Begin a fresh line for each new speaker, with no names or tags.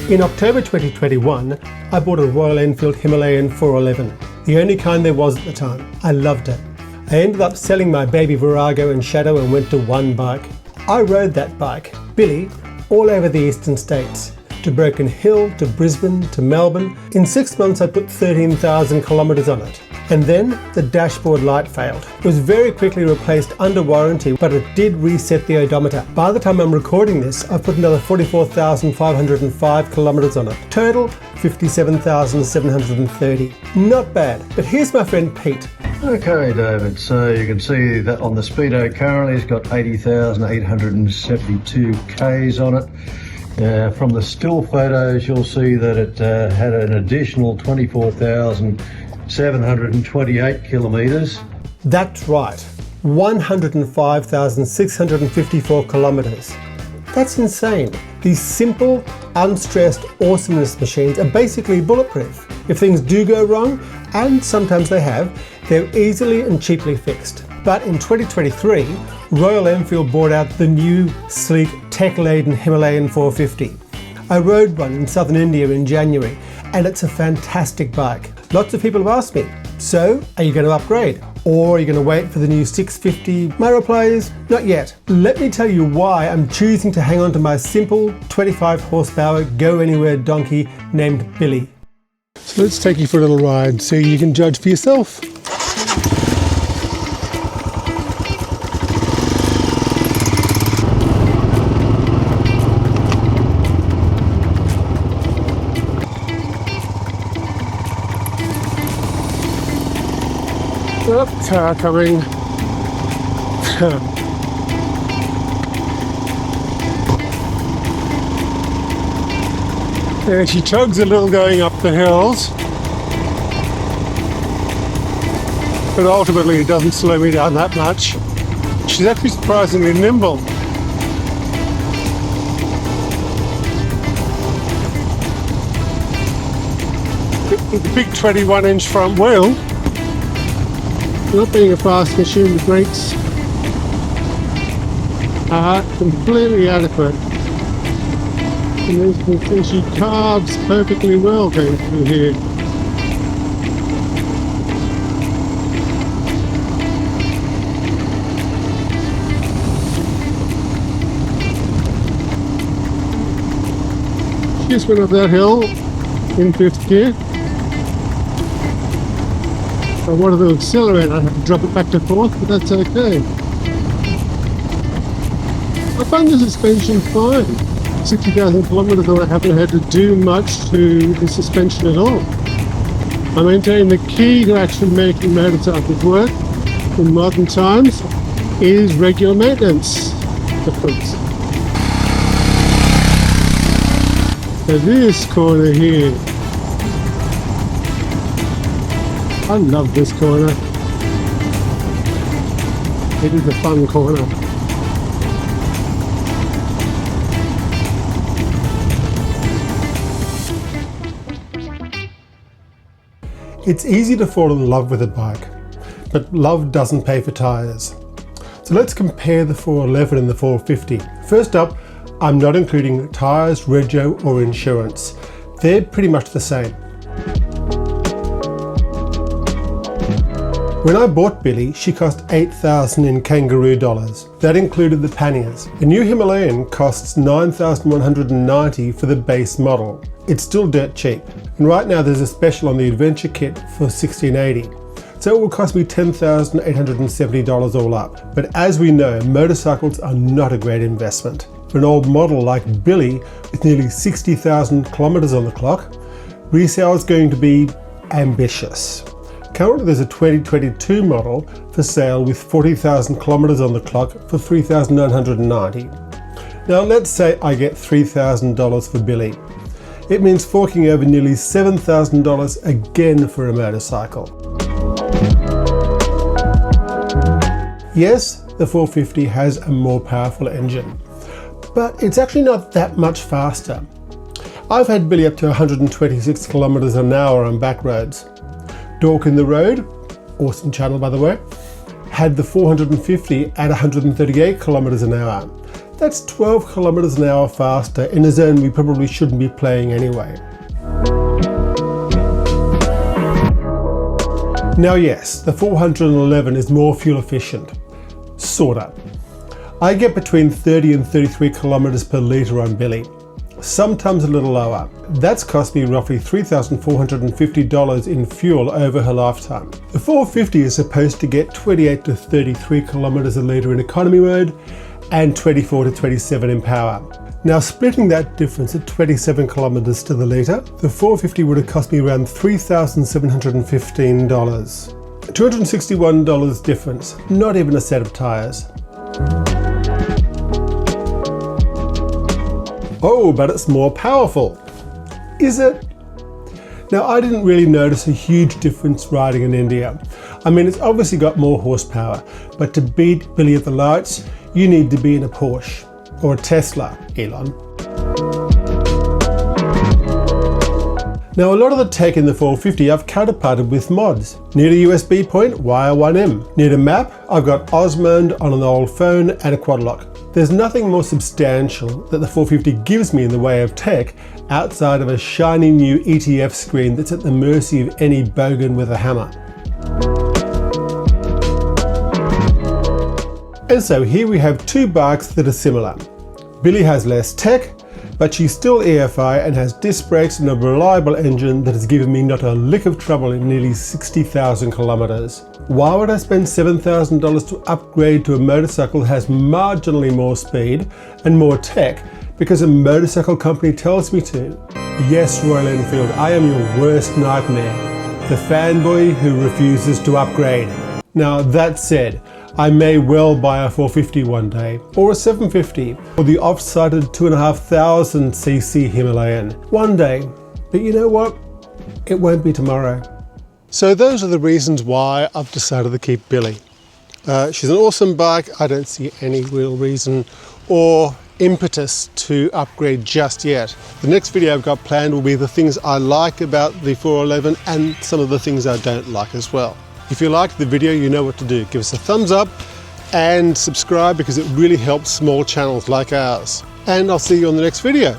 In October 2021, I bought a Royal Enfield Himalayan 411, the only kind there was at the time. I loved it. I ended up selling my baby Virago and Shadow and went to one bike. I rode that bike, Billie, all over the eastern states, to Broken Hill, to Brisbane, to Melbourne. In 6 months I put 13,000 kilometres on it. And then the dashboard light failed. It was very quickly replaced under warranty, but it did reset the odometer. By the time I'm recording this, I've put another 44,505 kilometres on it. Total, 57,730. Not bad. But here's my friend Pete.
Okay, David, so you can see that on the Speedo currently it's got 80,872 Ks on it. From the still photos you'll see that it had an additional 24,728 kilometres.
That's right, 105,654 kilometres. That's insane. These simple, unstressed awesomeness machines are basically bulletproof. If things do go wrong, and sometimes they have, they're easily and cheaply fixed. But in 2023, Royal Enfield brought out the new, sleek, tech-laden Himalayan 450. I rode one in southern India in January, and it's a fantastic bike. Lots of people have asked me, so are you going to upgrade? Or are you going to wait for the new 650? My reply is, not yet. Let me tell you why I'm choosing to hang on to my simple 25 horsepower go-anywhere donkey named Billie. So let's take you for a little ride so you can judge for yourself. Oh, car coming. Yeah, she chugs a little going up the hills, but ultimately it doesn't slow me down that much. She's actually surprisingly nimble. With the big 21-inch front wheel, not being a fast machine, the brakes are completely adequate. And as you can see, she carves perfectly well going through here. She just went up that hill in 5th gear. I wanted to accelerate, I had to drop it back to 4th, but that's okay. I found the suspension fine. 60,000 kilometres and I haven't had to do much to the suspension at all. I maintain the key to actually making motorcycles work in modern times is regular maintenance, of course. So this corner here, I love this corner. It is a fun corner. It's easy to fall in love with a bike, but love doesn't pay for tyres. So let's compare the 411 and the 450. First up, I'm not including tyres, rego or insurance. They're pretty much the same. When I bought Billie, she cost $8,000 in kangaroo dollars. That included the panniers. A new Himalayan costs $9,190 for the base model. It's still dirt cheap. And right now there's a special on the adventure kit for $1,680. So it will cost me $10,870 all up. But as we know, motorcycles are not a great investment. For an old model like Billie with nearly 60,000 kilometers on the clock, resale is going to be ambitious. Currently there's a 2022 model for sale with 40,000 kilometers on the clock for $3,990. Now let's say I get $3,000 for Billie. It means forking over nearly $7,000 again for a motorcycle. Yes, the 450 has a more powerful engine, but it's actually not that much faster. I've had Billie up to 126 kilometers an hour on back roads. Dork in the Road, awesome channel by the way, had the 450 at 138 kilometers an hour. That's 12 kilometers an hour faster in a zone we probably shouldn't be playing anyway. Now yes, the 411 is more fuel efficient. Sorta. I get between 30 and 33 kilometers per litre on Billie, sometimes a little lower. That's cost me roughly $3,450 in fuel over her lifetime. The 450 is supposed to get 28 to 33 kilometers a litre in economy mode and 24 to 27 in power. Now splitting that difference at 27 kilometers to the litre, the 450 would have cost me around $3,715. $261 difference, not even a set of tyres. Oh, but it's more powerful. Is it? Now, I didn't really notice a huge difference riding in India. I mean, it's obviously got more horsepower, but to beat Billie at the lights, you need to be in a Porsche or a Tesla, Elon. Now, a lot of the tech in the 450 I've counterparted with mods. Need a USB point? Wire 1M. Need a map? I've got Osmond on an old phone and a quad lock. There's nothing more substantial that the 450 gives me in the way of tech outside of a shiny new ETF screen that's at the mercy of any bogan with a hammer. And so here we have two bikes that are similar. Billie has less tech, but she's still EFI and has disc brakes and a reliable engine that has given me not a lick of trouble in nearly 60,000 kilometers. Why would I spend $7,000 to upgrade to a motorcycle that has marginally more speed and more tech because a motorcycle company tells me to? Yes, Royal Enfield, I am your worst nightmare, the fanboy who refuses to upgrade. Now that said, I may well buy a 450 one day, or a 750, or the off-sided 2,500cc Himalayan one day. But you know what? It won't be tomorrow. So those are the reasons why I've decided to keep Billie. She's an awesome bike. I don't see any real reason or impetus to upgrade just yet. The next video I've got planned will be the things I like about the 411 and some of the things I don't like as well. If you liked the video, you know what to do. Give us a thumbs up and subscribe because it really helps small channels like ours. And I'll see you on the next video.